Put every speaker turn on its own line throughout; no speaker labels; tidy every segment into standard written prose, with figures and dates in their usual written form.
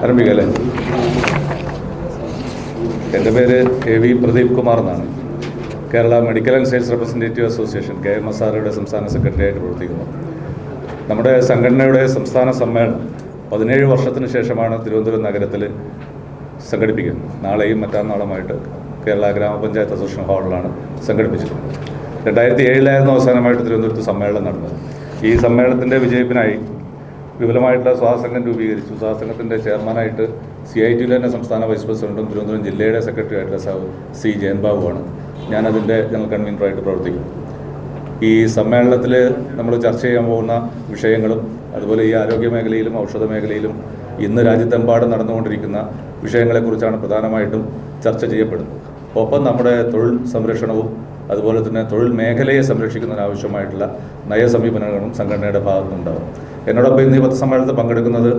ആരംഭിക്കല്ലേ? എൻ്റെ പേര് A V Pradeep Kumar എന്നാണ്. Kerala medical and sales representative association KMSRയുടെ സംസ്ഥാന സെക്രട്ടറിയായിട്ട് പ്രവർത്തിക്കുന്നു. നമ്മുടെ സംഘടനയുടെ സംസ്ഥാന സമ്മേളനം 17 വർഷത്തിന് ശേഷമാണ് തിരുവനന്തപുരം നഗരത്തിൽ സംഘടിപ്പിക്കുന്നത്. നാളെയും മറ്റന്നാളുമായിട്ട് കേരള ഗ്രാമപഞ്ചായത്ത് അസോസിയേഷൻ ഹാളിലാണ് സംഘടിപ്പിച്ചിട്ടുള്ളത്. 2007 അവസാനമായിട്ട് തിരുവനന്തപുരത്ത് സമ്മേളനം നടന്നത്. ഈ സമ്മേളനത്തിൻ്റെ വിജയിപ്പിനായി വിപുലമായിട്ടുള്ള സ്വാസംഘം രൂപീകരിച്ചു. സ്വാസംഘത്തിൻ്റെ ചെയർമാനായിട്ട് CITയിലെ തന്നെ സംസ്ഥാന വൈസ് പ്രസിഡന്റും തിരുവനന്തപുരം ജില്ലയുടെ സെക്രട്ടറി ആയിട്ടുള്ള C ജയൻബാബുവാണ്. ഞാനതിൻ്റെ ജനറൽ കൺവീനറായിട്ട് പ്രവർത്തിക്കുന്നു. ഈ സമ്മേളനത്തിൽ നമ്മൾ ചർച്ച ചെയ്യാൻ പോകുന്ന വിഷയങ്ങളും അതുപോലെ ഈ ആരോഗ്യ മേഖലയിലും ഔഷധ മേഖലയിലും ഇന്ന് രാജ്യത്തെമ്പാടും നടന്നുകൊണ്ടിരിക്കുന്ന വിഷയങ്ങളെക്കുറിച്ചാണ് പ്രധാനമായിട്ടും ചർച്ച ചെയ്യപ്പെടുന്നത്. ഒപ്പം നമ്മുടെ തൊഴിൽ സംരക്ഷണവും അതുപോലെ തന്നെ തൊഴിൽ മേഖലയെ സംരക്ഷിക്കുന്നതിനാവശ്യമായിട്ടുള്ള നയസമീപനങ്ങളും സംഘടനയുടെ ഭാഗത്തുനിന്നുണ്ടാകും. എന്നോടൊപ്പം ഇന്ന് ഈ പത്രസമ്മേളനത്തിൽ പങ്കെടുക്കുന്നത്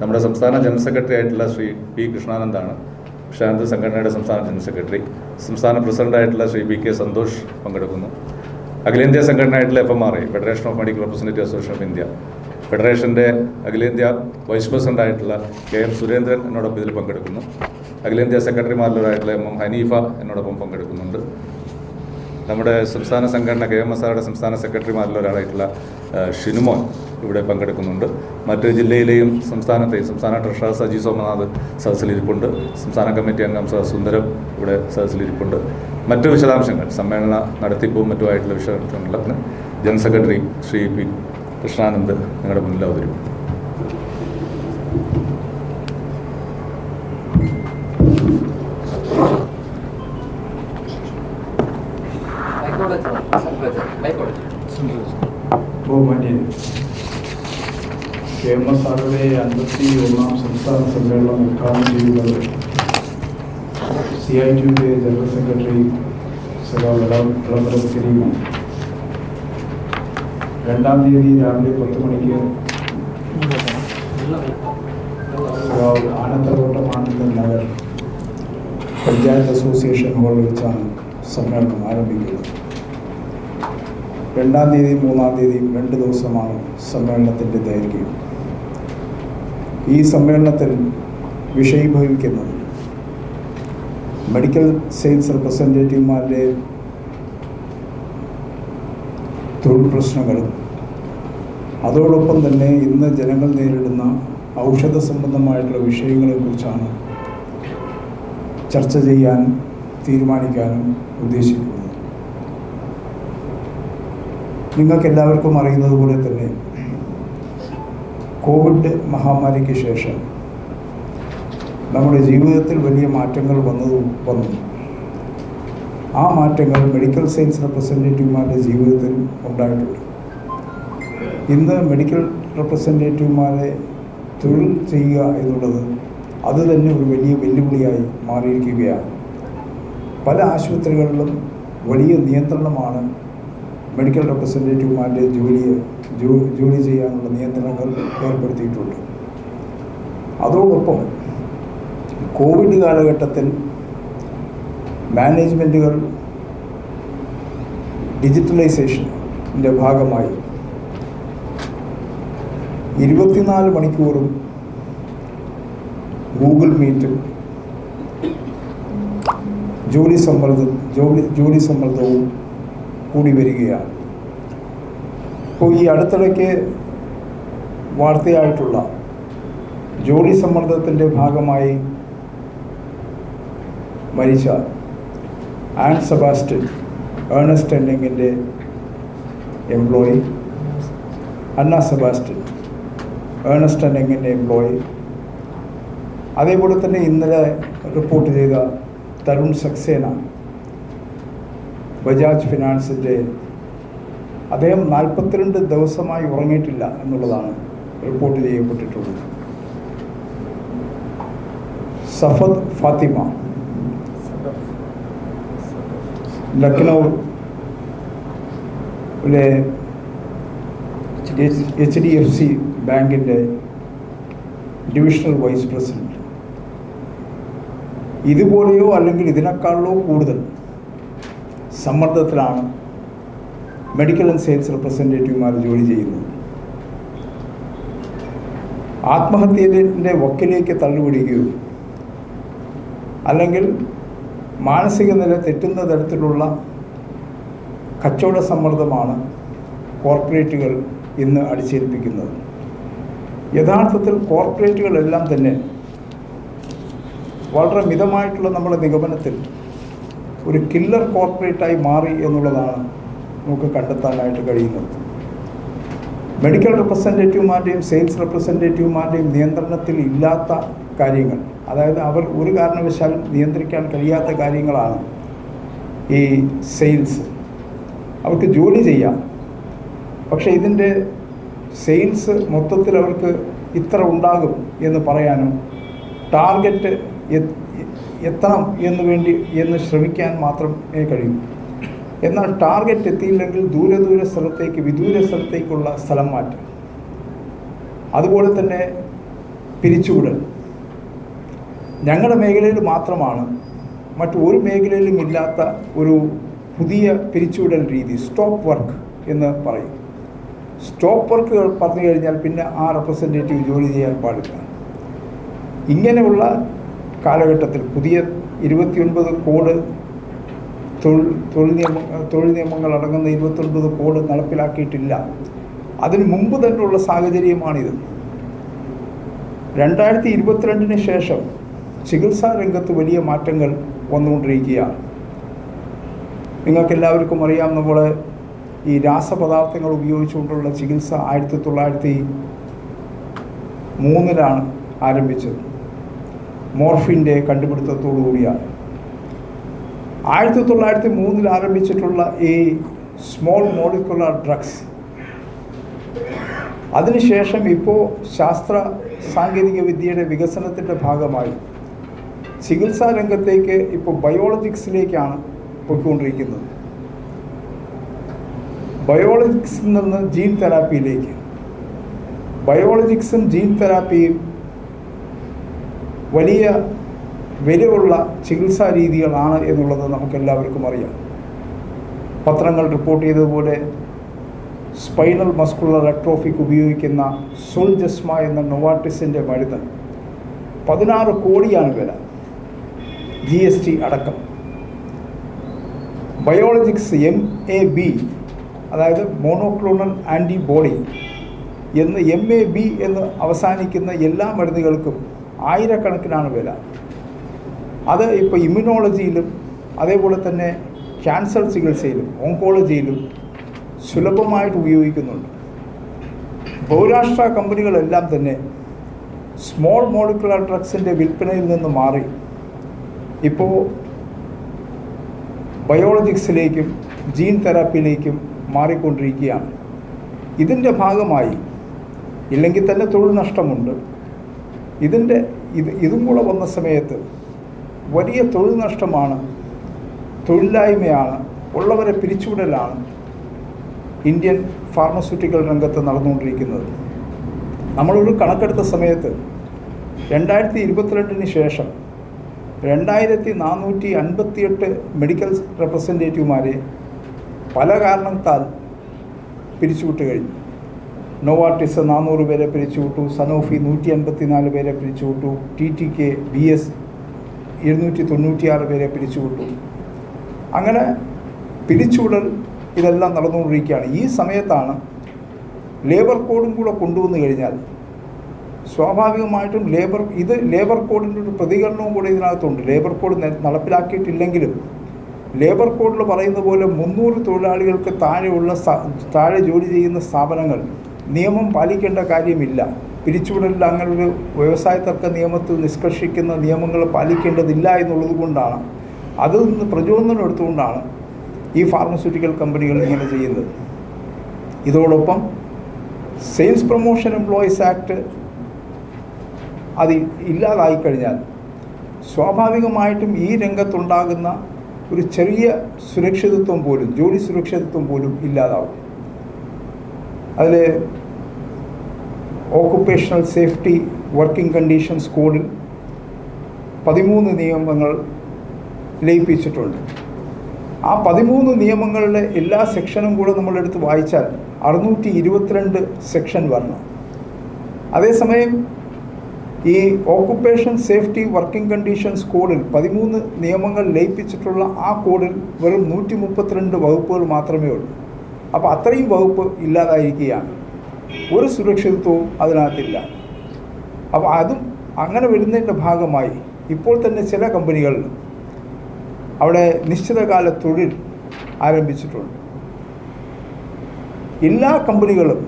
നമ്മുടെ സംസ്ഥാന ജനറൽ സെക്രട്ടറി ആയിട്ടുള്ള ശ്രീ P കൃഷ്ണാനന്ദാണ്. കൃഷ്ണാനന്ദ് സംഘടനയുടെ സംസ്ഥാന ജനറൽ സെക്രട്ടറി. സംസ്ഥാന പ്രസിഡന്റായിട്ടുള്ള ശ്രീ BK സന്തോഷ് പങ്കെടുക്കുന്നു. അഖിലേന്ത്യാ സംഘടനയായിട്ടുള്ള FMRI, federation of medical representative association of India, ഫെഡറേഷൻ്റെ അഖിലേന്ത്യാ വൈസ് പ്രസിഡന്റായിട്ടുള്ള KM സുരേന്ദ്രൻ എന്നോടൊപ്പം ഇതിൽ പങ്കെടുക്കുന്നു. അഖിലേന്ത്യാ സെക്രട്ടറിമാരിലായിട്ടുള്ള MM ഹനീഫ എന്നോടൊപ്പം പങ്കെടുക്കുന്നുണ്ട്. നമ്മുടെ സംസ്ഥാന സംഘടന KMSRയുടെ സംസ്ഥാന സെക്രട്ടറിമാരിൽ ഒരാളായിട്ടുള്ള ഷിനുമോൻ ഇവിടെ പങ്കെടുക്കുന്നുണ്ട്. മറ്റ് ജില്ലയിലെയും സംസ്ഥാനത്തെയും സംസ്ഥാന ട്രഷറർ സജി സോമനാഥ് സദസ്സിലിരിപ്പുണ്ട്. സംസ്ഥാന കമ്മിറ്റി അംഗം സുന്ദരം ഇവിടെ സദസ്സിലിരിപ്പുണ്ട്. മറ്റ് വിശദാംശങ്ങൾ സമ്മേളന നടത്തിപ്പും മറ്റുമായിട്ടുള്ള വിശദാംശങ്ങളിലാണ് general secretary Shri P Krishnanand നിങ്ങളുടെ മുന്നിൽ അവതരിപ്പിക്കും.
KMSRയുടെ 51ാം സംസ്ഥാന സമ്മേളനം ഉദ്ഘാടനം ചെയ്യുന്നത് CITയുടെ ജനറൽ സെക്രട്ടറി വിളംബരം കരീമാണ്. 2-ാം തീയതി രാവിലെ 10 മണിക്ക് ആനത്തലോട്ടം ആനന്ദൻ നഗർ പഞ്ചായത്ത് അസോസിയേഷൻ ഹാളിൽ വെച്ചാണ് സമ്മേളനം ആരംഭിക്കുന്നത്. 2-ാം തീയതി 3-ാം തീയതിയും 2 ദിവസമാണ് സമ്മേളനത്തിൻ്റെ ദൈർഘ്യം. ഈ സമ്മേളനത്തിൽ വിഷയീഭവിക്കുന്നത് മെഡിക്കൽ സെയിൽസ് റെപ്രസെൻറ്റേറ്റീവ്മാരുടെ തൊഴിൽ പ്രശ്നങ്ങളും അതോടൊപ്പം തന്നെ ഇന്ന് ജനങ്ങൾ നേരിടുന്ന ഔഷധ സംബന്ധമായിട്ടുള്ള വിഷയങ്ങളെക്കുറിച്ചാണ് ചർച്ച ചെയ്യാനും തീരുമാനിക്കാനും ഉദ്ദേശിക്കുന്നത്. നിങ്ങൾക്കെല്ലാവർക്കും അറിയുന്നത് പോലെ തന്നെ കോവിഡ് മഹാമാരിക്ക് ശേഷം നമ്മുടെ ജീവിതത്തിൽ വലിയ മാറ്റങ്ങൾ വന്നു. ആ മാറ്റങ്ങൾ മെഡിക്കൽ സയൻസ് റെപ്രസെൻറ്റേറ്റീവ്മാരുടെ ജീവിതത്തിൽ ഉണ്ടായിട്ടുണ്ട്. ഇന്ന് മെഡിക്കൽ റെപ്രസെൻറ്റേറ്റീവ്മാരെ തൊഴിൽ ചെയ്യുക എന്നുള്ളത് അത് തന്നെ ഒരു വലിയ വെല്ലുവിളിയായി മാറിയിരിക്കുകയാണ്. പല ആശുപത്രികളിലും വലിയ നിയന്ത്രണമാണ് മെഡിക്കൽ റെപ്രസെൻറ്റേറ്റീവ്മാരുടെ ജോലി ചെയ്യാനുള്ള നിയന്ത്രണങ്ങൾ ഏർപ്പെടുത്തിയിട്ടുണ്ട്. അതോടൊപ്പം കോവിഡ് കാലഘട്ടത്തിൽ മാനേജ്മെൻറ്റുകൾ ഡിജിറ്റലൈസേഷൻ്റെ ഭാഗമായി 24 മണിക്കൂറും ഗൂഗിൾ മീറ്റും ജോലി സമ്മർദ്ദവും കൂടി വരികയാണ്. ഇപ്പോൾ ഈ അടുത്തിടയ്ക്ക് വാർത്തയായിട്ടുള്ള ജോലി സമ്മർദ്ദത്തിൻ്റെ ഭാഗമായി മരിച്ച ആൻ സെബാസ്റ്റ്യൻ ഏണസ്റ്റ് ആൻഡ് യങ്ങിൻ്റെ employee, Anna Sebastian Ernst and യങ്ങിൻ്റെ എംപ്ലോയി, അതേപോലെ തന്നെ ഇന്നലെ റിപ്പോർട്ട് ചെയ്ത തരുൺ സക്സേന ബജാജ് ഫിനാൻസിൻ്റെ അദ്ദേഹം 42 ദിവസമായി ഉറങ്ങിയിട്ടില്ല എന്നുള്ളതാണ് റിപ്പോർട്ട് ചെയ്യപ്പെട്ടിട്ടുള്ളത്. സഫദ് ഫാത്തിമ ലക്നൌവിലെ HDFC ബാങ്കിൻ്റെ ഡിവിഷണൽ വൈസ് പ്രസിഡന്റ്. ഇതുപോലെയോ അല്ലെങ്കിൽ ഇതിനേക്കാളോ കൂടുതൽ സമ്മർദ്ദത്തിലാണ് മെഡിക്കൽ ആൻഡ് സെയിൽസ് റെപ്രസെൻറ്റേറ്റീവ്മാർ ജോലി ചെയ്യുന്നത്. ആത്മഹത്യയുടെ വക്കിലേക്ക് തള്ളിവിടുകയോ അല്ലെങ്കിൽ മാനസിക നില തെറ്റുന്ന തരത്തിലുള്ള കച്ചവട സമ്മർദ്ദമാണ് കോർപ്പറേറ്റുകൾ ഇന്ന് അടിച്ചേൽപ്പിക്കുന്നത്. യഥാർത്ഥത്തിൽ കോർപ്പറേറ്റുകളെല്ലാം തന്നെ വളരെ മിതമായിട്ടുള്ള നമ്മുടെ നിഗമനത്തിൽ ഒരു കില്ലർ കോർപ്പറേറ്റായി മാറി എന്നുള്ളതാണ് നമുക്ക് കണ്ടെത്താനായിട്ട് കഴിയുന്നത്. മെഡിക്കൽ റെപ്രസെൻറ്റേറ്റീവുമാരുടെയും സെയിൽസ് റെപ്രസെൻറ്റേറ്റീവുമാരുടെയും നിയന്ത്രണത്തിൽ ഇല്ലാത്ത കാര്യങ്ങൾ, അതായത് അവർ ഒരു കാരണവശാലും നിയന്ത്രിക്കാൻ കഴിയാത്ത കാര്യങ്ങളാണ് ഈ സെയിൽസ്. അവർക്ക് ജോലി ചെയ്യാം, പക്ഷേ ഇതിൻ്റെ സെയിൽസ് മൊത്തത്തിൽ അവർക്ക് ഇത്ര ഉണ്ടാകും എന്ന് പറയാനോ ടാർഗറ്റ് എത്തണം എന്ന് ശ്രമിക്കാൻ മാത്രമേ കഴിയൂ. എന്നാൽ ടാർഗറ്റ് എത്തിയില്ലെങ്കിൽ ദൂര സ്ഥലത്തേക്ക് വിദൂര സ്ഥലത്തേക്കുള്ള സ്ഥലം മാറ്റം, അതുപോലെ തന്നെ പിരിച്ചുവിടൽ ഞങ്ങളുടെ മേഖലയിൽ മാത്രമാണ്, മറ്റൊരു മേഖലയിലും ഇല്ലാത്ത ഒരു പുതിയ പിരിച്ചുവിടൽ രീതി. സ്റ്റോപ്പ് വർക്ക് എന്ന് പറയും. സ്റ്റോപ്പ് വർക്കുകൾ പറഞ്ഞു കഴിഞ്ഞാൽ പിന്നെ ആ റെപ്രസെൻറ്റേറ്റീവ് ജോലി ചെയ്യാൻ പാടില്ല. ഇങ്ങനെയുള്ള കാലഘട്ടത്തിൽ പുതിയ 29 കോഡ് തൊഴിൽ നിയമങ്ങൾ അടങ്ങുന്ന 29 കോഡ് നടപ്പിലാക്കിയിട്ടില്ല. അതിന് മുമ്പ് തന്നെയുള്ള സാഹചര്യമാണിത്. 2022 ശേഷം ചികിത്സാ രംഗത്ത് വലിയ മാറ്റങ്ങൾ വന്നുകൊണ്ടിരിക്കുകയാണ്. നിങ്ങൾക്കെല്ലാവർക്കും അറിയാം, നമ്മൾ ഈ രാസപദാർത്ഥങ്ങൾ ഉപയോഗിച്ചുകൊണ്ടുള്ള ചികിത്സ 1903 ആരംഭിച്ചത്. മോർഫിൻ്റെ കണ്ടുപിടുത്തത്തോടു കൂടിയാണ്. 1903 ആരംഭിച്ചിട്ടുള്ള ഈ സ്മോൾ മോളിക്കുലർ ഡ്രഗ്സ്, അതിനുശേഷം ഇപ്പോൾ ശാസ്ത്ര സാങ്കേതിക വിദ്യയുടെ വികസനത്തിൻ്റെ ഭാഗമായി ചികിത്സാ രംഗത്തേക്ക് ഇപ്പോൾ ബയോളജിക്സിലേക്കാണ് പോയിക്കൊണ്ടിരിക്കുന്നത്. ബയോളജിക്സിൽ നിന്ന് ജീൻ തെറാപ്പിയിലേക്ക്. ബയോളജിക്സും ജീൻ തെറാപ്പിയും വലിയ വിലയുള്ള ചികിത്സാ രീതികളാണ് എന്നുള്ളത് നമുക്കെല്ലാവർക്കും അറിയാം. പത്രങ്ങൾ റിപ്പോർട്ട് ചെയ്തതുപോലെ സ്പൈനൽ മസ്കുലർ അട്രോഫിക്ക് ഉപയോഗിക്കുന്ന സോൾജസ്മ എന്ന നൊവാർട്ടിസിൻ്റെ മരുന്ന് 16 കോടിയാണ് വില, GST അടക്കം. ബയോളജിക്സ് MAB, അതായത് മോണോക്ലോണൽ ആൻറ്റിബോഡി എന്ന് MAB എന്ന് അവസാനിക്കുന്ന എല്ലാ മരുന്നുകൾക്കും ആയിരക്കണക്കിനാണ് വില. അത് ഇപ്പോൾ ഇമ്മ്യൂണോളജിയിലും അതേപോലെ തന്നെ ക്യാൻസർ ചികിത്സയിലും ഓങ്കോളജിയിലും സുലഭമായിട്ട് ഉപയോഗിക്കുന്നുണ്ട്. ബഹുരാഷ്ട്ര കമ്പനികളെല്ലാം തന്നെ സ്മോൾ മോളിക്കുലർ ഡ്രഗ്സിൻ്റെ വിൽപ്പനയിൽ നിന്ന് മാറി ഇപ്പോൾ ബയോളജിക്സിലേക്കും ജീൻ തെറാപ്പിയിലേക്കും മാറിക്കൊണ്ടിരിക്കുകയാണ്. ഇതിൻ്റെ ഭാഗമായി ഇല്ലെങ്കിൽ തന്നെ തൊഴിൽ നഷ്ടമുണ്ട്. ഇതും കൂടെ വന്ന സമയത്ത് വലിയ തൊഴിൽ നഷ്ടമാണ്, തൊഴിലില്ലായ്മയാണ്, ഉള്ളവരെ പിരിച്ചുവിടലാണ് ഇന്ത്യൻ ഫാർമസ്യൂട്ടിക്കൽ രംഗത്ത് നടന്നുകൊണ്ടിരിക്കുന്നത്. നമ്മളൊരു കണക്കെടുത്ത സമയത്ത് 2022 ശേഷം 2458 മെഡിക്കൽ റെപ്രസെൻറ്റേറ്റീവുമാരെ പല കാരണത്താൽ പിരിച്ചുവിട്ട് കഴിഞ്ഞു. നോവാർട്ടിസ് 400 പേരെ പിരിച്ചുവിട്ടു, സനോഫി 154 പേരെ പിരിച്ചുവിട്ടു, TTK BS 296 പേരെ പിരിച്ചുവിട്ടു. അങ്ങനെ പിരിച്ചുവിടൽ ഇതെല്ലാം നടന്നുകൊണ്ടിരിക്കുകയാണ്. ഈ സമയത്താണ് ലേബർ കോഡും കൂടെ കൊണ്ടുവന്നു കഴിഞ്ഞാൽ സ്വാഭാവികമായിട്ടും ലേബർ കോഡിൻ്റെ ഒരു പ്രതികരണവും കൂടെ ഇതിനകത്തുണ്ട്. ലേബർ കോഡ് നടപ്പിലാക്കിയിട്ടില്ലെങ്കിലും ലേബർ കോഡിൽ പറയുന്ന പോലെ 300 തൊഴിലാളികൾക്ക് താഴെ ജോലി ചെയ്യുന്ന സ്ഥാപനങ്ങൾ നിയമം പാലിക്കേണ്ട കാര്യമില്ല. പിരിച്ചുവിടലിൽ അങ്ങനൊരു വ്യവസായ തർക്ക നിയമത്തിൽ നിഷ്കർഷിക്കുന്ന നിയമങ്ങൾ പാലിക്കേണ്ടതില്ല എന്നുള്ളത് കൊണ്ടാണ്, അതിൽ നിന്ന് പ്രചോദനം എടുത്തുകൊണ്ടാണ് ഈ ഫാർമസ്യൂട്ടിക്കൽ കമ്പനികൾ ഇങ്ങനെ ചെയ്യുന്നത്. ഇതോടൊപ്പം സെയിൽസ് പ്രൊമോഷൻ എംപ്ലോയീസ് ആക്ട് അത് ഇല്ലാതായിക്കഴിഞ്ഞാൽ സ്വാഭാവികമായിട്ടും ഈ രംഗത്തുണ്ടാകുന്ന ഒരു ചെറിയ സുരക്ഷിതത്വം പോലും, ജോലി സുരക്ഷിതത്വം പോലും ഇല്ലാതാവും. അതിൽ ഓക്കുപ്പേഷണൽ സേഫ്റ്റി വർക്കിംഗ് കണ്ടീഷൻസ് കോഡിൽ 13 നിയമങ്ങൾ ലയിപ്പിച്ചിട്ടുണ്ട്. ആ 13 നിയമങ്ങളുടെ എല്ലാ സെക്ഷനും കൂടെ നമ്മളെടുത്ത് വായിച്ചാൽ 622 സെക്ഷൻ വരണം. അതേസമയം ഈ ഓക്കുപ്പേഷൻ സേഫ്റ്റി വർക്കിംഗ് കണ്ടീഷൻസ് കോഡിൽ 13 നിയമങ്ങൾ ലയിപ്പിച്ചിട്ടുള്ള ആ കോഡിൽ വെറും 132 വകുപ്പുകൾ മാത്രമേ ഉള്ളൂ. അപ്പോൾ അത്രയും വകുപ്പ് ഇല്ലാതായിരിക്കുകയാണ്. ഒരു സുരക്ഷിതത്വവും അതിനകത്തില്ല. അപ്പോൾ അതും അങ്ങനെ വരുന്നതിൻ്റെ ഭാഗമായി ഇപ്പോൾ തന്നെ ചില കമ്പനികൾ അവിടെ നിശ്ചിതകാല തൊഴിൽ ആരംഭിച്ചിട്ടുണ്ട്. എല്ലാ കമ്പനികളും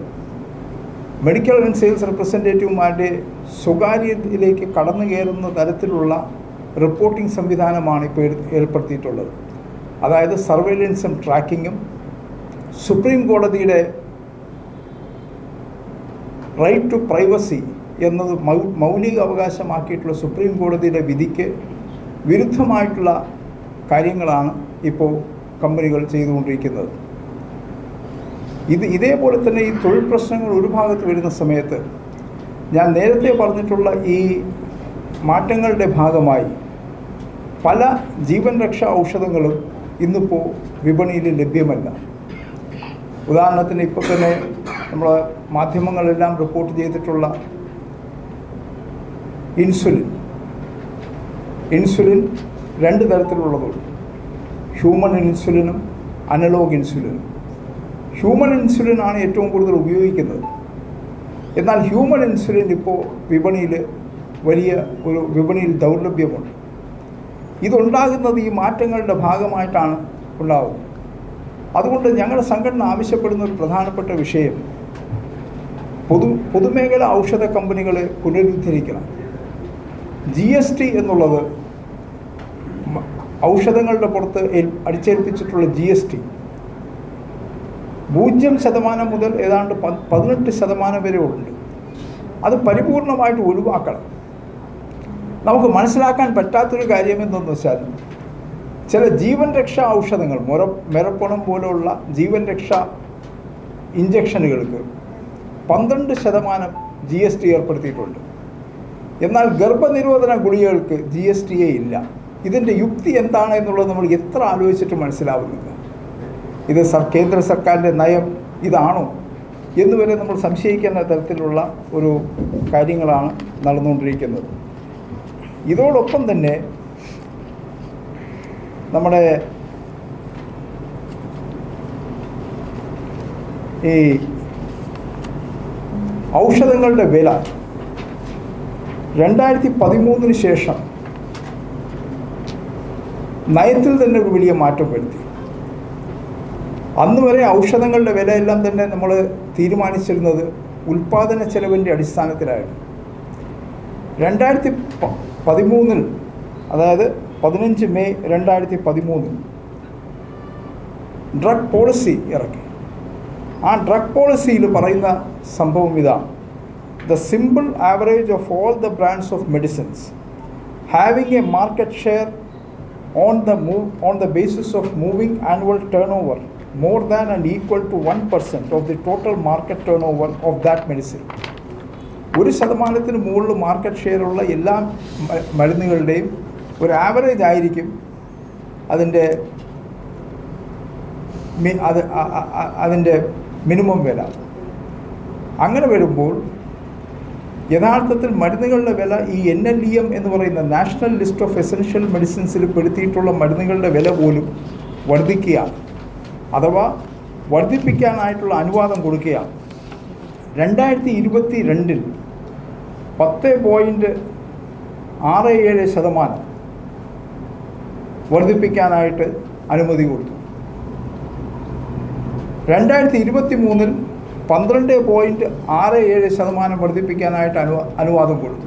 മെഡിക്കൽ ആൻഡ് സെയിൽസ് റെപ്രസെൻറ്റേറ്റീവുമാരുടെ സ്വകാര്യതയിലേക്ക് കടന്നു കയറുന്ന തരത്തിലുള്ള റിപ്പോർട്ടിംഗ് സംവിധാനമാണ് ഇപ്പോൾ ഏർപ്പെടുത്തിയിട്ടുള്ളത്. അതായത് സർവൈലൻസും ട്രാക്കിങ്ങും സുപ്രീം കോടതിയുടെ റൈറ്റ് ടു പ്രൈവസി എന്നത് മൗലിക അവകാശമാക്കിയിട്ടുള്ള സുപ്രീം കോടതിയുടെ വിധിക്ക് വിരുദ്ധമായിട്ടുള്ള കാര്യങ്ങളാണ് ഇപ്പോൾ കമ്പനികൾ ചെയ്തുകൊണ്ടിരിക്കുന്നത്. ഇതേപോലെ തന്നെ ഈ തൊഴിൽ പ്രശ്നങ്ങൾ ഒരു ഭാഗത്ത് വരുന്ന സമയത്ത് ഞാൻ നേരത്തെ പറഞ്ഞിട്ടുള്ള ഈ മാറ്റങ്ങളുടെ ഭാഗമായി പല ജീവൻ രക്ഷാ ഔഷധങ്ങളും ഇന്നിപ്പോൾ വിപണിയിൽ ലഭ്യമല്ല. ഉദാഹരണത്തിന് ഇപ്പോൾ തന്നെ നമ്മൾ മാധ്യമങ്ങളെല്ലാം റിപ്പോർട്ട് ചെയ്തിട്ടുള്ള ഇൻസുലിൻ 2 തരത്തിലുള്ളതുണ്ട്. ഹ്യൂമൻ ഇൻസുലിനും അനലോഗ് ഇൻസുലിനും. ഹ്യൂമൻ ഇൻസുലിനാണ് ഏറ്റവും കൂടുതൽ ഉപയോഗിക്കുന്നത്. എന്നാൽ ഹ്യൂമൻ ഇൻസുലിൻ ഇപ്പോൾ വിപണിയിൽ ദൗർലഭ്യമുണ്ട്. ഇതുണ്ടാകുന്നത് ഈ മാറ്റങ്ങളുടെ ഭാഗമായിട്ടാണ് ഉണ്ടാകുന്നത്. അതുകൊണ്ട് ഞങ്ങളുടെ സംഘടന ആവശ്യപ്പെടുന്ന ഒരു പ്രധാനപ്പെട്ട വിഷയം പൊതുമേഖലാ ഔഷധ കമ്പനികളെ പുനരുദ്ധരിക്കണം. GST എന്നുള്ളത് ഔഷധങ്ങളുടെ പുറത്ത് അടിച്ചേൽപ്പിച്ചിട്ടുള്ള GST 0% മുതൽ ഏതാണ്ട് 18% വരെ ഉണ്ട്. അത് പരിപൂർണമായിട്ട് ഒഴിവാക്കണം. നമുക്ക് മനസ്സിലാക്കാൻ പറ്റാത്തൊരു കാര്യം എന്തെന്ന് വെച്ചാൽ ചില ജീവൻ രക്ഷാ ഔഷധങ്ങൾ മെറപ്പണം പോലെയുള്ള ജീവൻ രക്ഷാ ഇഞ്ചക്ഷനുകൾക്ക് 12% GST ഏർപ്പെടുത്തിയിട്ടുണ്ട്. എന്നാൽ ഗർഭനിരോധന ഗുളികൾക്ക് GST ഇല്ല. ഇതിൻ്റെ യുക്തി എന്താണ് എന്നുള്ളത് നമ്മൾ എത്ര ആലോചിച്ചിട്ട് മനസ്സിലാവുന്നില്ല. ഇത് കേന്ദ്ര സർക്കാരിൻ്റെ നയം ഇതാണോ എന്നുവരെ നമ്മൾ സംശയിക്കുന്ന തരത്തിലുള്ള ഒരു കാര്യങ്ങളാണ് നടന്നുകൊണ്ടിരിക്കുന്നത്. ഇതോടൊപ്പം തന്നെ നമ്മുടെ ഈ ഔഷധങ്ങളുടെ വില 2013 ശേഷം നയത്തിൽ തന്നെ ഒരു വലിയ മാറ്റം വരുത്തി. അന്ന് വരെ ഔഷധങ്ങളുടെ വിലയെല്ലാം തന്നെ നമ്മൾ തീരുമാനിച്ചിരുന്നത് ഉൽപ്പാദന ചെലവിൻ്റെ അടിസ്ഥാനത്തിലായിരുന്നു. 2013 അതായത് 15 മെയ് 2013 ഡ്രഗ് പോളിസി ഇറക്കി. ആ ഡ്രഗ് പോളിസിയിൽ പറയുന്ന സംഭവം ഇതാണ്: the simple average of all the brands of medicines having a market share on the basis of moving annual turnover more than and equal to 1% of the total market turnover of that medicine. 1% മുകളിൽ market share ഉള്ള എല്ലാ മരുന്നുകളുടെയും ഒരു average ആയിരിക്കും അതിൻ്റെ minimum വില. അങ്ങനെ വരുമ്പോൾ യഥാർത്ഥത്തിൽ മരുന്നുകളുടെ വില ഈ NLEM എന്ന് പറയുന്ന നാഷണൽ ലിസ്റ്റ് ഓഫ് എസെൻഷ്യൽ മെഡിസിൻസിൽ പെടുത്തിയിട്ടുള്ള മരുന്നുകളുടെ വില പോലും വർദ്ധിക്കുകയാണ്, അഥവാ വർദ്ധിപ്പിക്കാനായിട്ടുള്ള അനുവാദം കൊടുക്കുകയാണ്. 2022 10.67% വർദ്ധിപ്പിക്കാനായിട്ട് അനുമതി കൊടുത്തു. 2023 12.67% വർദ്ധിപ്പിക്കാനായിട്ട് അനുവാദം കൊടുത്തു.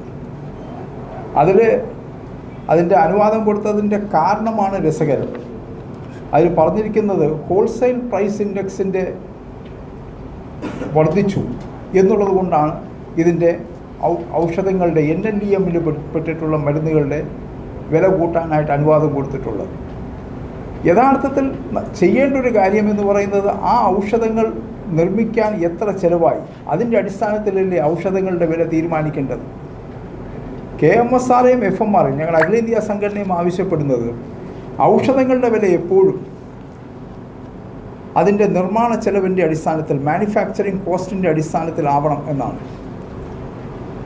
അതിൻ്റെ അനുവാദം കൊടുത്തതിൻ്റെ കാരണമാണ് രസകരം. അതിൽ പറഞ്ഞിരിക്കുന്നത് ഹോൾസെയിൽ പ്രൈസ് ഇൻഡെക്സിൻ്റെ വർദ്ധിച്ചു എന്നുള്ളത് കൊണ്ടാണ് ഇതിൻ്റെ ഔഷധങ്ങളുടെ NLEMൽ പെട്ടിട്ടുള്ള മരുന്നുകളുടെ വില കൂട്ടാനായിട്ട് അനുവാദം കൊടുത്തിട്ടുള്ളത്. യഥാർത്ഥത്തിൽ ചെയ്യേണ്ട ഒരു കാര്യമെന്ന് പറയുന്നത് ആ ഔഷധങ്ങൾ നിർമ്മിക്കാൻ എത്ര ചിലവായി, അതിൻ്റെ അടിസ്ഥാനത്തിലല്ലേ ഔഷധങ്ങളുടെ വില തീരുമാനിക്കേണ്ടത്. KMSRയും FMRയും ഞങ്ങൾ അഖിലേന്ത്യാ സംഘടനയും ആവശ്യപ്പെടുന്നത് ഔഷധങ്ങളുടെ വില എപ്പോഴും അതിൻ്റെ നിർമ്മാണ ചെലവിൻ്റെ അടിസ്ഥാനത്തിൽ, മാനുഫാക്ചറിങ് കോസ്റ്റിൻ്റെ അടിസ്ഥാനത്തിലാവണം എന്നാണ്.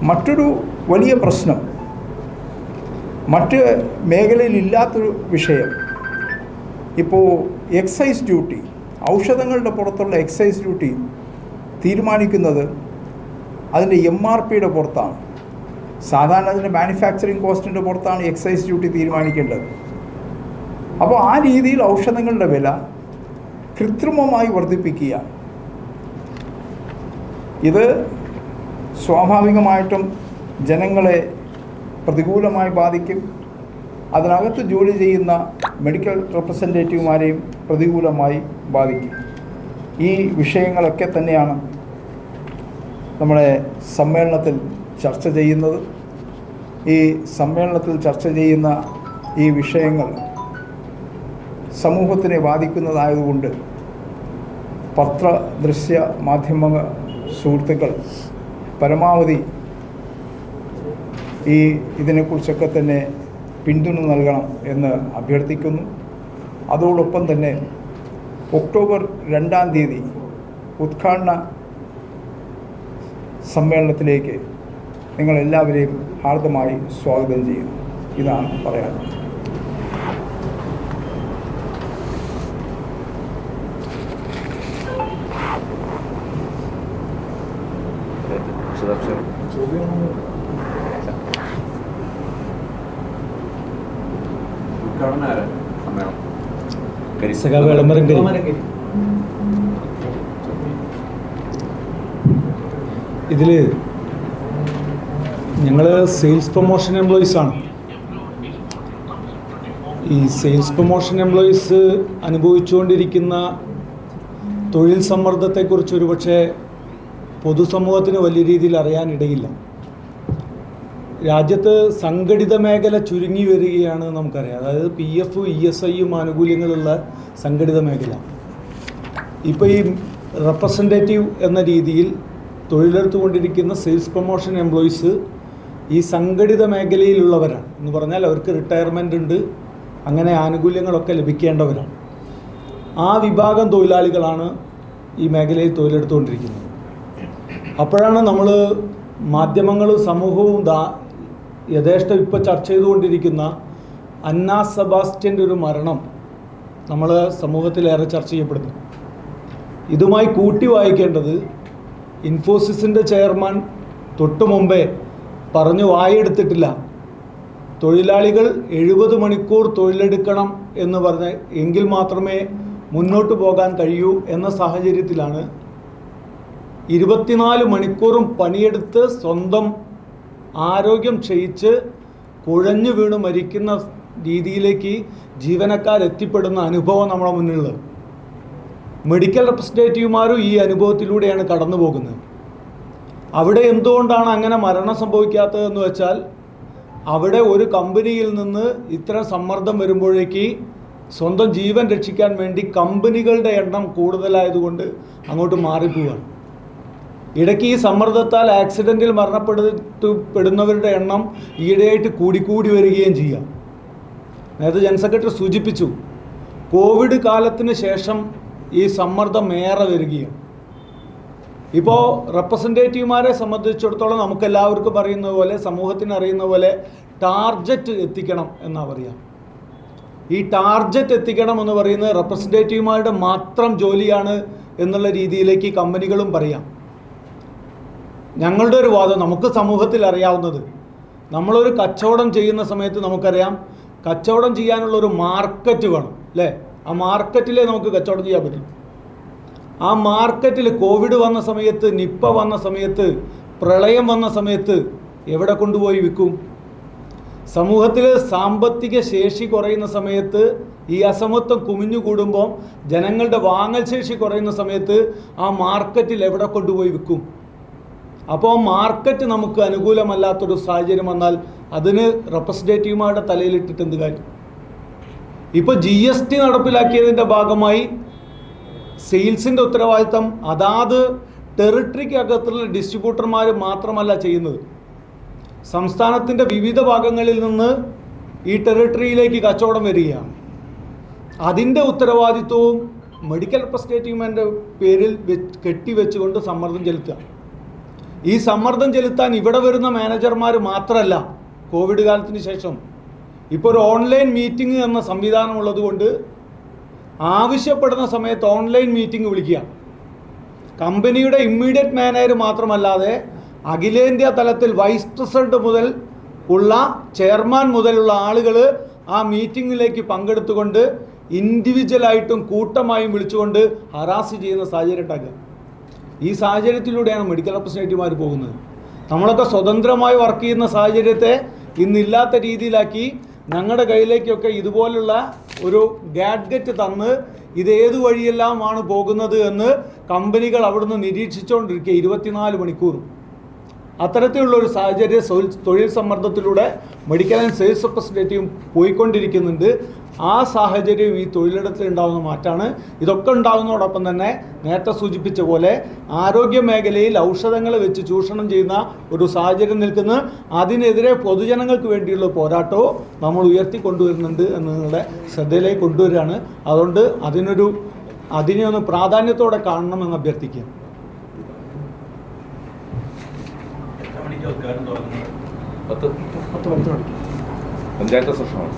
മറ്റൊരു വലിയ പ്രശ്നം, മറ്റ് മേഖലയിലില്ലാത്തൊരു വിഷയം, ഇപ്പോൾ എക്സൈസ് ഡ്യൂട്ടി, ഔഷധങ്ങളുടെ പുറത്തുള്ള എക്സൈസ് ഡ്യൂട്ടി തീരുമാനിക്കുന്നത് അതിൻ്റെ MRPയുടെ പുറത്താണ്. സാധാരണ അതിൻ്റെ മാനുഫാക്ചറിങ് കോസ്റ്റിൻ്റെ പുറത്താണ് എക്സൈസ് ഡ്യൂട്ടി തീരുമാനിക്കേണ്ടത്. അപ്പോൾ ആ രീതിയിൽ ഔഷധങ്ങളുടെ വില കൃത്രിമമായി വർദ്ധിപ്പിക്കുക, ഇത് സ്വാഭാവികമായിട്ടും ജനങ്ങളെ പ്രതികൂലമായി ബാധിക്കും. അതിനകത്ത് ജോലി ചെയ്യുന്ന മെഡിക്കൽ റെപ്രസെൻറ്റേറ്റീവുമാരെയും പ്രതികൂലമായി ബാധിക്കും. ഈ വിഷയങ്ങളൊക്കെ തന്നെയാണ് നമ്മുടെ സമ്മേളനത്തിൽ ചർച്ച ചെയ്യുന്നത്. ഈ സമ്മേളനത്തിൽ ചർച്ച ചെയ്യുന്ന ഈ വിഷയങ്ങൾ സമൂഹത്തിനെ ബാധിക്കുന്നതായതുകൊണ്ട് പത്ര ദൃശ്യ മാധ്യമ സുഹൃത്തുക്കൾ പരമാവധി ഇതിനെക്കുറിച്ചൊക്കെ തന്നെ പിന്തുണ നൽകണം എന്ന് അഭ്യർത്ഥിക്കുന്നു. അതോടൊപ്പം തന്നെ ഒക്ടോബർ 2-ാം തീയതി ഉദ്ഘാടന സമ്മേളനത്തിലേക്ക് നിങ്ങളെല്ലാവരെയും ഹാർദമായി സ്വാഗതം ചെയ്യുന്നു. ഇതാണ് പറയാനുള്ളത്.
ഇതിൽ ഞങ്ങൾ സെയിൽസ് പ്രൊമോഷൻ എംപ്ലോയീസാണ്. ഈ സെയിൽസ് പ്രൊമോഷൻ എംപ്ലോയീസ് അനുഭവിച്ചുകൊണ്ടിരിക്കുന്ന തൊഴിൽ സമ്മർദ്ദത്തെക്കുറിച്ച് ഒരുപക്ഷെ പൊതുസമൂഹത്തിന് വലിയ രീതിയിൽ അറിയാനിടയില്ല. രാജ്യത്ത് സംഘടിത മേഖല ചുരുങ്ങി വരികയാണ് നമുക്കറിയാം. അതായത് PF ESIയും ആനുകൂല്യങ്ങളുള്ള സംഘടിത മേഖല. ഇപ്പോൾ ഈ റെപ്രസെൻറ്റേറ്റീവ് എന്ന രീതിയിൽ തൊഴിലെടുത്തുകൊണ്ടിരിക്കുന്ന സെയിൽസ് പ്രൊമോഷൻ എംപ്ലോയീസ് ഈ സംഘടിത മേഖലയിലുള്ളവരാണ് എന്ന് പറഞ്ഞാൽ അവർക്ക് റിട്ടയർമെൻ്റ് ഉണ്ട്, അങ്ങനെ ആനുകൂല്യങ്ങളൊക്കെ ലഭിക്കേണ്ടവരാണ്. ആ വിഭാഗം തൊഴിലാളികളാണ് ഈ മേഖലയിൽ തൊഴിലെടുത്തുകൊണ്ടിരിക്കുന്നത്. അപ്പോഴാണ് നമ്മൾ മാധ്യമങ്ങളും സമൂഹവും യഥേഷ്ടം ഇപ്പോൾ ചർച്ച ചെയ്തുകൊണ്ടിരിക്കുന്ന അന്ന സെബാസ്റ്റ്യൻ്റെ ഒരു മരണം നമ്മൾ സമൂഹത്തിലേറെ ചർച്ച ചെയ്യപ്പെടുന്നു. ഇതുമായി കൂട്ടി വായിക്കേണ്ടത് ഇൻഫോസിസിൻ്റെ ചെയർമാൻ തൊട്ടു മുമ്പേ പറഞ്ഞു വായെടുത്തിട്ടില്ല, തൊഴിലാളികൾ 70 മണിക്കൂർ തൊഴിലെടുക്കണം എന്ന് പറഞ്ഞ് എങ്കിൽ മാത്രമേ മുന്നോട്ട് പോകാൻ കഴിയൂ എന്ന സാഹചര്യത്തിലാണ് 24 മണിക്കൂറും പണിയെടുത്ത് സ്വന്തം ആരോഗ്യം ക്ഷയിച്ച് കുഴഞ്ഞു വീണ് മരിക്കുന്ന രീതിയിലേക്ക് ജീവനക്കാരെത്തിപ്പെടുന്ന അനുഭവം നമ്മുടെ മുന്നിലുള്ളത്. മെഡിക്കൽ റെപ്രസെൻറ്റേറ്റീവുമാരും ഈ അനുഭവത്തിലൂടെയാണ് കടന്നു പോകുന്നത്. അവിടെ എന്തുകൊണ്ടാണ് അങ്ങനെ മരണം സംഭവിക്കാത്തതെന്ന് വെച്ചാൽ അവിടെ ഒരു കമ്പനിയിൽ നിന്ന് ഇത്തരം സമ്മർദ്ദം വരുമ്പോഴേക്ക് സ്വന്തം ജീവൻ രക്ഷിക്കാൻ വേണ്ടി കമ്പനികളുടെ എണ്ണം കൂടുതലായതുകൊണ്ട് അങ്ങോട്ട് മാറിപ്പോവുകയാണ്. ഇടയ്ക്ക് ഈ സമ്മർദ്ദത്താൽ ആക്സിഡൻറ്റിൽ മരണപ്പെടുന്നവരുടെ എണ്ണം ഈയിടെയായിട്ട് കൂടിക്കൂടി വരികയും ചെയ്യാം. നേരത്തെ ജനറൽ സെക്രട്ടറി സൂചിപ്പിച്ചു, കോവിഡ് കാലത്തിന് ശേഷം ഈ സമ്മർദ്ദം ഏറെ വരികയാണ്. ഇപ്പോൾ റെപ്രസെൻറ്റേറ്റീവുമാരെ സംബന്ധിച്ചിടത്തോളം നമുക്കെല്ലാവർക്കും അറിയുന്ന പോലെ, സമൂഹത്തിന് അറിയുന്ന പോലെ ടാർജറ്റ് എത്തിക്കണം എന്നാണ് പറയുക. ഈ ടാർജറ്റ് എത്തിക്കണം എന്ന് പറയുന്നത് റെപ്രസെൻറ്റേറ്റീവുമാരുടെ മാത്രം ജോലിയാണ് എന്നുള്ള രീതിയിലേക്ക് കമ്പനികളും പറയാം. ഞങ്ങളുടെ ഒരു വാദം, നമുക്ക് സമൂഹത്തിൽ അറിയാവുന്നത്, നമ്മളൊരു കച്ചവടം ചെയ്യുന്ന സമയത്ത് നമുക്കറിയാം കച്ചവടം ചെയ്യാനുള്ളൊരു മാർക്കറ്റ് വേണം, അല്ലേ? ആ മാർക്കറ്റിലേ നമുക്ക് കച്ചവടം ചെയ്യാൻ പറ്റും. ആ മാർക്കറ്റിൽ കോവിഡ് വന്ന സമയത്ത്, നിപ്പ വന്ന സമയത്ത്, പ്രളയം വന്ന സമയത്ത് എവിടെ കൊണ്ടുപോയി വിൽക്കും? സമൂഹത്തിൽ സാമ്പത്തിക ശേഷി കുറയുന്ന സമയത്ത്, ഈ അസമത്വം കുമിഞ്ഞുകൂടുമ്പോൾ ജനങ്ങളുടെ വാങ്ങൽ ശേഷി കുറയുന്ന സമയത്ത് ആ മാർക്കറ്റിൽ എവിടെ കൊണ്ടുപോയി വിൽക്കും? അപ്പോൾ മാർക്കറ്റ് നമുക്ക് അനുകൂലമല്ലാത്തൊരു സാഹചര്യം വന്നാൽ അതിന് റെപ്രസെൻറ്റേറ്റീവുമാരുടെ തലയിലിട്ടിട്ട് എന്ത് കാര്യം? ഇപ്പോൾ GST നടപ്പിലാക്കിയതിൻ്റെ ഭാഗമായി സെയിൽസിൻ്റെ ഉത്തരവാദിത്തം അതാത് ടെറിട്ടറിക്കകത്തുള്ള ഡിസ്ട്രിബ്യൂട്ടർമാർ മാത്രമല്ല ചെയ്യുന്നത്. സംസ്ഥാനത്തിൻ്റെ വിവിധ ഭാഗങ്ങളിൽ നിന്ന് ഈ ടെറിട്ടറിയിലേക്ക് കച്ചവടം വരികയാണ്. അതിൻ്റെ ഉത്തരവാദിത്വവും മെഡിക്കൽ റെപ്രസെൻറ്റേറ്റീവിൻ്റെ പേരിൽ കെട്ടിവെച്ചുകൊണ്ട് സമ്മർദ്ദം ചെലുത്തുക. ഈ സമ്മർദ്ദം ചെലുത്താൻ ഇവിടെ വരുന്ന മാനേജർമാർ മാത്രമല്ല, കോവിഡ് കാലത്തിന് ശേഷം ഇപ്പോൾ ഒരു ഓൺലൈൻ മീറ്റിംഗ് എന്ന സംവിധാനം ഉള്ളതുകൊണ്ട് ആവശ്യപ്പെടുന്ന സമയത്ത് ഓൺലൈൻ മീറ്റിംഗ് വിളിക്കുക. കമ്പനിയുടെ ഇമ്മീഡിയറ്റ് മാനേജർ മാത്രമല്ലാതെ അഖിലേന്ത്യാ തലത്തിൽ വൈസ് പ്രസിഡന്റ് മുതൽ ഉള്ള ചെയർമാൻ മുതലുള്ള ആളുകൾ ആ മീറ്റിങ്ങിലേക്ക് പങ്കെടുത്തുകൊണ്ട് ഇൻഡിവിജ്വലായിട്ടും കൂട്ടമായും വിളിച്ചുകൊണ്ട് ഹറാസ് ചെയ്യുന്ന സാഹചര്യം ഉണ്ടാക്കുക. ഈ സാഹചര്യത്തിലൂടെയാണ് മെഡിക്കൽ റെപ്രസെൻറ്റേറ്റീവ്മാർ പോകുന്നത്. നമ്മളൊക്കെ സ്വതന്ത്രമായി വർക്ക് ചെയ്യുന്ന സാഹചര്യത്തെ ഇന്നില്ലാത്ത രീതിയിലാക്കി ഞങ്ങളുടെ കയ്യിലേക്കൊക്കെ ഇതുപോലുള്ള ഒരു ഗാഡ്ജറ്റ് തന്ന് ഇതേതു വഴിയെല്ലാമാണ് പോകുന്നത് എന്ന് കമ്പനികൾ അവിടുന്ന് നിരീക്ഷിച്ചുകൊണ്ടിരിക്കുക 24 മണിക്കൂറും. അത്തരത്തിലുള്ളൊരു സാഹചര്യം തൊഴിൽ സമ്മർദ്ദത്തിലൂടെ മെഡിക്കൽ ആൻഡ് സെയിൽസ് റെപ്രസെൻറ്റേറ്റീവ് പോയിക്കൊണ്ടിരിക്കുന്നുണ്ട്. ആ സാഹചര്യം ഈ തൊഴിലിടത്തിൽ ഉണ്ടാകുന്ന മാറ്റമാണ്. ഇതൊക്കെ ഉണ്ടാകുന്നതോടൊപ്പം തന്നെ നേരത്തെ സൂചിപ്പിച്ച പോലെ ആരോഗ്യ മേഖലയിൽ ഔഷധങ്ങൾ വെച്ച് ചൂഷണം ചെയ്യുന്ന ഒരു സാഹചര്യം നിൽക്കുന്നു. അതിനെതിരെ പൊതുജനങ്ങൾക്ക് വേണ്ടിയുള്ള പോരാട്ടവും നമ്മൾ ഉയർത്തിക്കൊണ്ടുവരുന്നുണ്ട് എന്ന് നിങ്ങളുടെ ശ്രദ്ധയിലേക്ക് കൊണ്ടുവരികയാണ്. അതുകൊണ്ട് അതിനെ ഒന്ന് പ്രാധാന്യത്തോടെ കാണണമെന്ന് അഭ്യർത്ഥിക്കുക.
പഞ്ചായത്ത് സെഷനാണ്.